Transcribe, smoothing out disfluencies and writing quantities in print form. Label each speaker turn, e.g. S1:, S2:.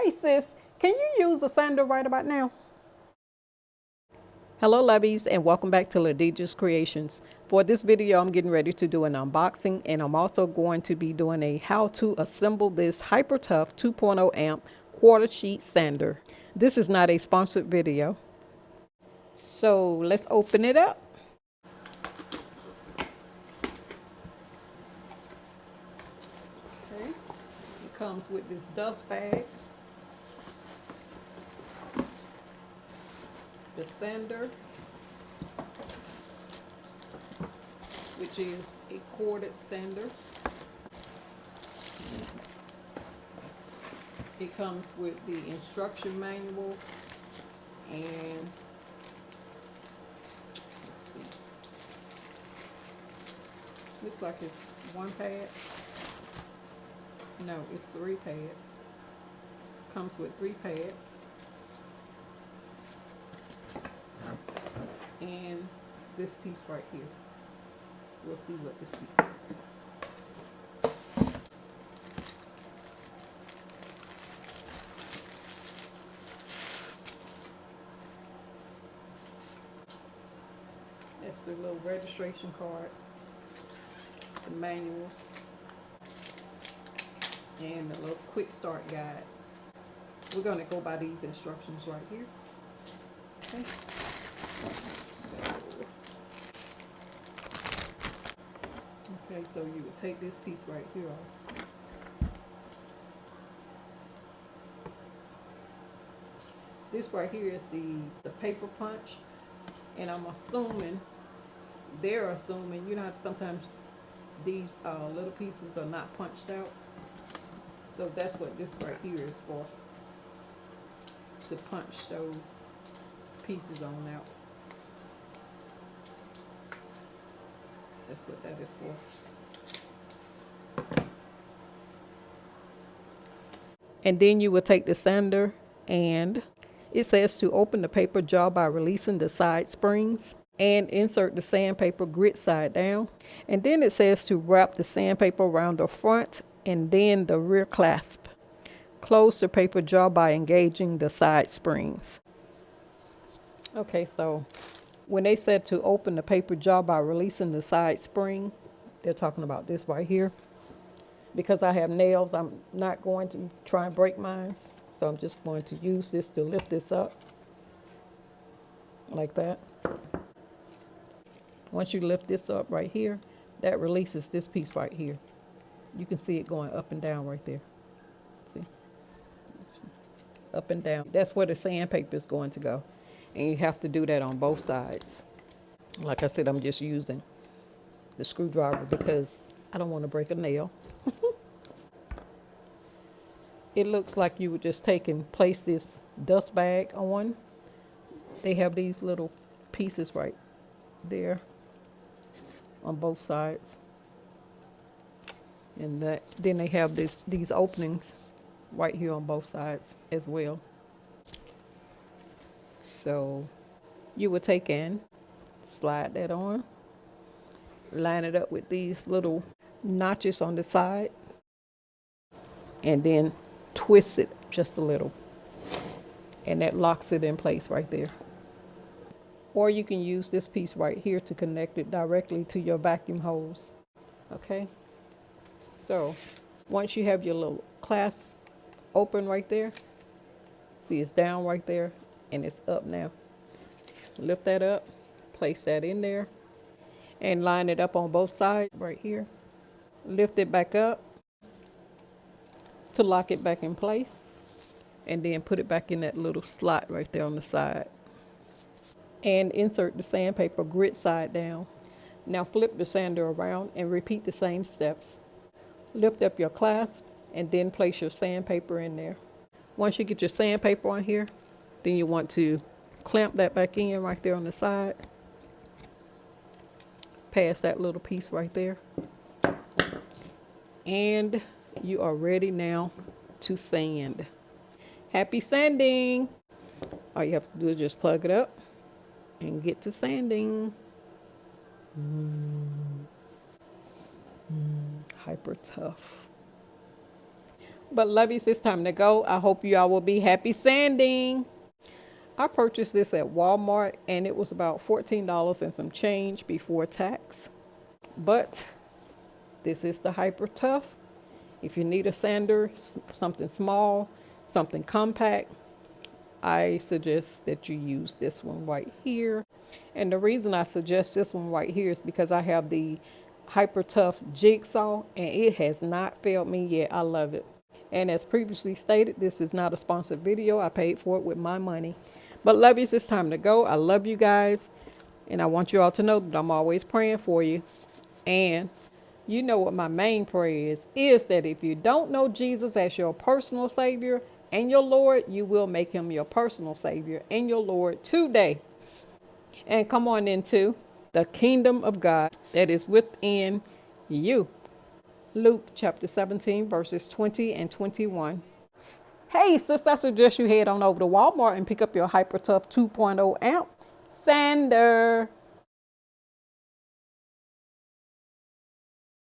S1: Hey sis, can you use a sander right about now? Hello lovies and welcome back to Ladijah's Creations. For this video I'm getting ready to do an unboxing, and I'm also going to be doing a how to assemble this Hyper Tough 2.0 amp quarter sheet sander. This is not a sponsored video. So let's open it up. Okay. It comes with this dust bag, the sander, which is a corded sander. It comes with the instruction manual and let's see. Looks like it's one pad. No, it's 3 pads. Comes with 3 pads. And this piece right here. We'll see what this piece is. That's the little registration card, the manual, and the little quick start guide. We're going to go by these instructions right here. Okay. Okay, so you would take this piece right here off. This right here is the paper punch, and I'm assuming, they're assuming, you know how sometimes these little pieces are not punched out. So that's what this right here is for, to punch those pieces on out. That's what that is for. And then you will take the sander, and it says to open the paper jaw by releasing the side springs and insert the sandpaper grit side down. And then it says to wrap the sandpaper around the front and then the rear clasp. Close the paper jaw by engaging the side springs. Okay, so when they said to open the paper jaw by releasing the side spring, they're talking about this right here. Because I have nails, I'm not going to try and break mine. So I'm just going to use this to lift this up. Like that. Once you lift this up right here, that releases this piece right here. You can see it going up and down right there. See? Up and down. That's where the sandpaper is going to go. And you have to do that on both sides. Like I said, I'm just using the screwdriver because I don't want to break a nail. It looks like you would just take and place this dust bag on. They have these little pieces right there on both sides. And then they have these openings right here on both sides as well. So you would take and slide that on, line it up with these little notches on the side, and then twist it just a little, and that locks it in place right there. Or you can use this piece right here to connect it directly to your vacuum hose. Okay, so once you have your little clasp open right there, see it's down right there and it's up now. Lift that up, place that in there, and line it up on both sides right here. Lift it back up to lock it back in place, and then put it back in that little slot right there on the side. And insert the sandpaper grit side down. Now flip the sander around and repeat the same steps. Lift up your clasp and then place your sandpaper in there. Once you get your sandpaper on here, then you want to clamp that back in right there on the side. Past that little piece right there. And you are ready now to sand. Happy sanding! All you have to do is just plug it up and get to sanding. Hyper Tough. But lovies, it's time to go. I hope you all will be happy sanding. I purchased this at Walmart and it was about $14 and some change before tax. But this is the Hyper Tough. If you need a sander, something small, something compact, I suggest that you use this one right here. And the reason I suggest this one right here is because I have the Hyper Tough Jigsaw and it has not failed me yet. I love it. And as previously stated, this is not a sponsored video. I paid for it with my money. But lovies, it's time to go. I love you guys. And I want you all to know that I'm always praying for you. And you know what my main prayer is that if you don't know Jesus as your personal Savior and your Lord, you will make him your personal Savior and your Lord today. And come on into the kingdom of God that is within you. Luke chapter 17, verses 20 and 21. Hey, sis, I suggest you head on over to Walmart and pick up your Hyper Tough 2.0 amp sander.